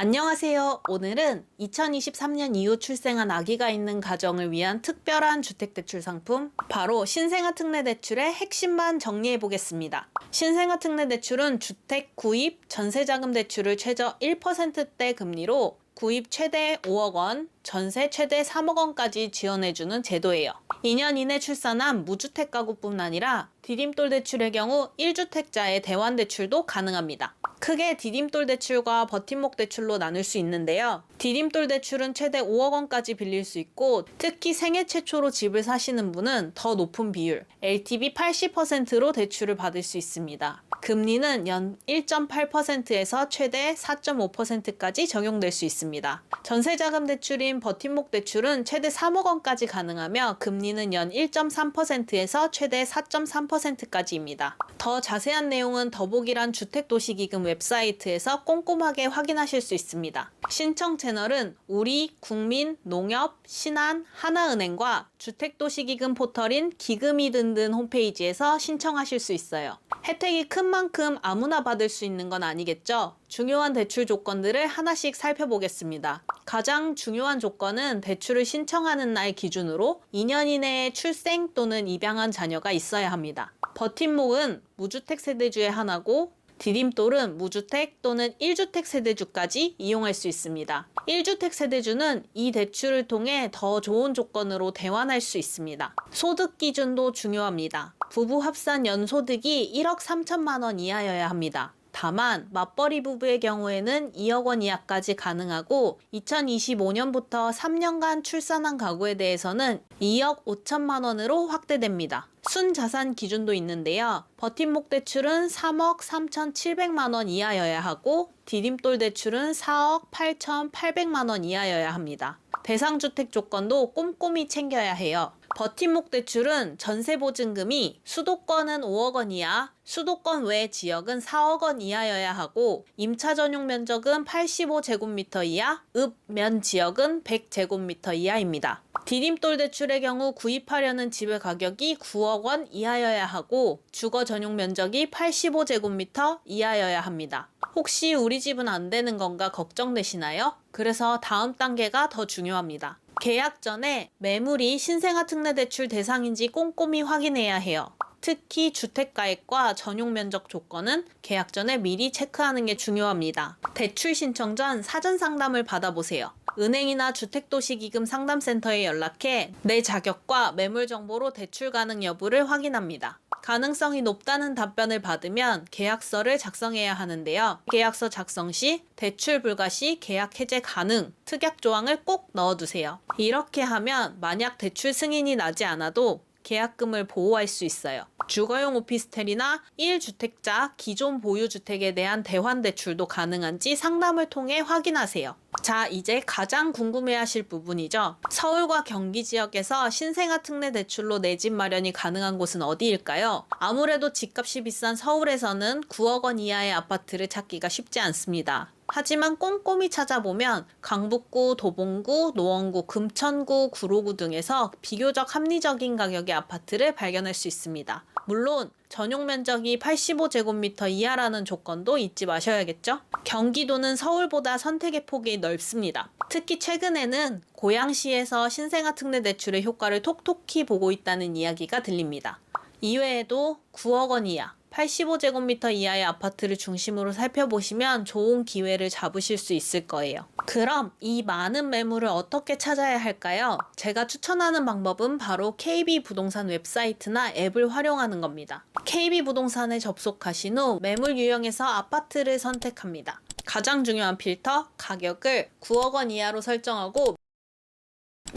안녕하세요. 오늘은 2023년 이후 출생한 아기가 있는 가정을 위한 특별한 주택대출 상품, 바로 신생아 특례대출의 핵심만 정리해 보겠습니다. 신생아 특례대출은 주택 구입, 전세자금 대출을 최저 1%대 금리로 구입 최대 5억 원, 전세 최대 3억 원까지 지원해주는 제도예요. 2년 이내 출산한 무주택 가구뿐 아니라 디딤돌 대출의 경우 1주택자의 대환 대출도 가능합니다. 크게 디딤돌 대출과 버팀목 대출로 나눌 수 있는데요. 디딤돌 대출은 최대 5억 원까지 빌릴 수 있고, 특히 생애 최초로 집을 사시는 분은 더 높은 비율, LTV 80%로 대출을 받을 수 있습니다. 금리는 연 1.8%에서 최대 4.5%까지 적용될 수 있습니다. 전세자금 대출인 버팀목 대출은 최대 3억 원까지 가능하며 금리는 연 1.3%에서 최대 4.3%까지입니다. 더 자세한 내용은 더보기란 주택도시기금 웹사이트에서 꼼꼼하게 확인하실 수 있습니다. 신청 채널은 우리, 국민, 농협, 신한, 하나은행과 주택도시기금 포털인 기금이 든든 홈페이지에서 신청하실 수 있어요. 혜택이 큰 만큼 아무나 받을 수 있는 건 아니겠죠? 중요한 대출 조건들을 하나씩 살펴보겠습니다. 가장 중요한 조건은 대출을 신청하는 날 기준으로 2년 이내에 출생 또는 입양한 자녀가 있어야 합니다. 버팀목은 무주택 세대주의 하나고, 디딤돌은 무주택 또는 1주택 세대주까지 이용할 수 있습니다. 1주택 세대주는 이 대출을 통해 더 좋은 조건으로 대환할 수 있습니다. 소득 기준도 중요합니다. 부부 합산 연소득이 1억 3천만 원 이하여야 합니다. 다만 맞벌이 부부의 경우에는 2억 원 이하까지 가능하고, 2025년부터 3년간 출산한 가구에 대해서는 2억 5천만 원으로 확대됩니다. 순자산 기준도 있는데요. 버팀목 대출은 3억 3,700만 원 이하여야 하고, 디딤돌 대출은 4억 8,800만 원 이하여야 합니다. 대상주택 조건도 꼼꼼히 챙겨야 해요. 버팀목 대출은 전세보증금이 수도권은 5억 원 이하, 수도권 외 지역은 4억 원 이하여야 하고, 임차 전용 면적은 85제곱미터 이하, 읍면 지역은 100제곱미터 이하입니다. 디딤돌 대출의 경우 구입하려는 집의 가격이 9억 원 이하여야 하고, 주거 전용 면적이 85제곱미터 이하여야 합니다. 혹시 우리 집은 안 되는 건가 걱정되시나요? 그래서 다음 단계가 더 중요합니다. 계약 전에 매물이 신생아 특례대출 대상인지 꼼꼼히 확인해야 해요. 특히 주택가액과 전용 면적 조건은 계약 전에 미리 체크하는 게 중요합니다. 대출 신청 전 사전 상담을 받아보세요. 은행이나 주택도시기금 상담센터에 연락해 내 자격과 매물 정보로 대출 가능 여부를 확인합니다. 가능성이 높다는 답변을 받으면 계약서를 작성해야 하는데요. 계약서 작성 시 대출 불가 시 계약 해제 가능, 특약 조항을 꼭 넣어두세요. 이렇게 하면 만약 대출 승인이 나지 않아도 계약금을 보호할 수 있어요. 주거용 오피스텔이나 1주택자 기존 보유주택에 대한 대환 대출도 가능한지 상담을 통해 확인하세요. 자, 이제 가장 궁금해하실 부분이죠. 서울과 경기 지역에서 신생아 특례 대출로 내 집 마련이 가능한 곳은 어디일까요? 아무래도 집값이 비싼 서울에서는 9억 원 이하의 아파트를 찾기가 쉽지 않습니다. 하지만 꼼꼼히 찾아보면 강북구, 도봉구, 노원구, 금천구, 구로구 등에서 비교적 합리적인 가격의 아파트를 발견할 수 있습니다. 물론 전용 면적이 85제곱미터 이하라는 조건도 잊지 마셔야겠죠? 경기도는 서울보다 선택의 폭이 넓습니다. 특히 최근에는 고양시에서 신생아 특례 대출의 효과를 톡톡히 보고 있다는 이야기가 들립니다. 이외에도 9억 원 이하, 85제곱미터 이하의 아파트를 중심으로 살펴보시면 좋은 기회를 잡으실 수 있을 거예요. 그럼 이 많은 매물을 어떻게 찾아야 할까요? 제가 추천하는 방법은 바로 KB부동산 웹사이트나 앱을 활용하는 겁니다. KB부동산에 접속하신 후 매물 유형에서 아파트를 선택합니다. 가장 중요한 필터, 가격을 9억 원 이하로 설정하고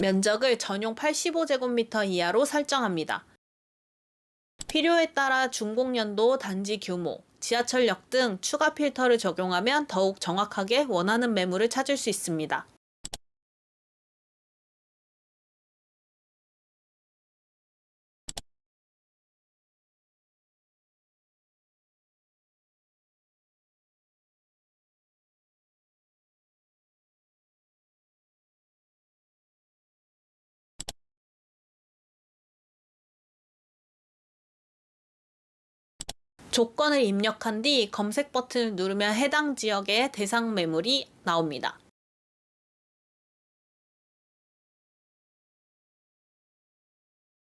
면적을 전용 85제곱미터 이하로 설정합니다. 필요에 따라 준공연도, 단지 규모, 지하철역 등 추가 필터를 적용하면 더욱 정확하게 원하는 매물을 찾을 수 있습니다. 조건을 입력한 뒤 검색 버튼을 누르면 해당 지역의 대상 매물이 나옵니다.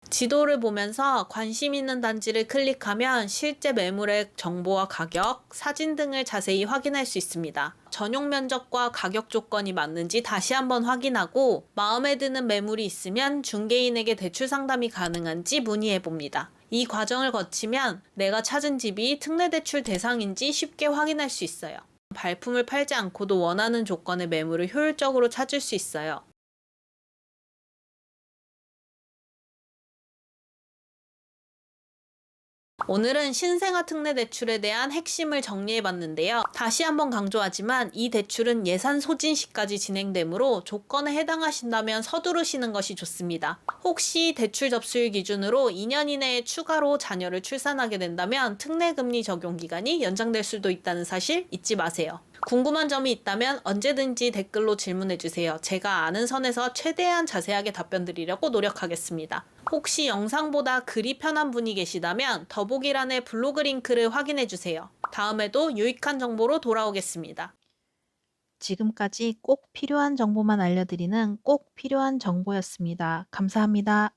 지도를 보면서 관심 있는 단지를 클릭하면 실제 매물의 정보와 가격, 사진 등을 자세히 확인할 수 있습니다. 전용 면적과 가격 조건이 맞는지 다시 한번 확인하고 마음에 드는 매물이 있으면 중개인에게 대출 상담이 가능한지 문의해 봅니다. 이 과정을 거치면 내가 찾은 집이 특례대출 대상인지 쉽게 확인할 수 있어요. 발품을 팔지 않고도 원하는 조건의 매물을 효율적으로 찾을 수 있어요. 오늘은 신생아 특례 대출에 대한 핵심을 정리해 봤는데요. 다시 한번 강조하지만 이 대출은 예산 소진 시까지 진행되므로 조건에 해당하신다면 서두르시는 것이 좋습니다. 혹시 대출 접수일 기준으로 2년 이내에 추가로 자녀를 출산하게 된다면 특례 금리 적용 기간이 연장될 수도 있다는 사실 잊지 마세요. 궁금한 점이 있다면 언제든지 댓글로 질문해 주세요. 제가 아는 선에서 최대한 자세하게 답변 드리려고 노력하겠습니다. 혹시 영상보다 글이 편한 분이 계시다면 더보기란의 블로그 링크를 확인해 주세요. 다음에도 유익한 정보로 돌아오겠습니다. 지금까지 꼭 필요한 정보만 알려드리는 꼭 필요한 정보였습니다. 감사합니다.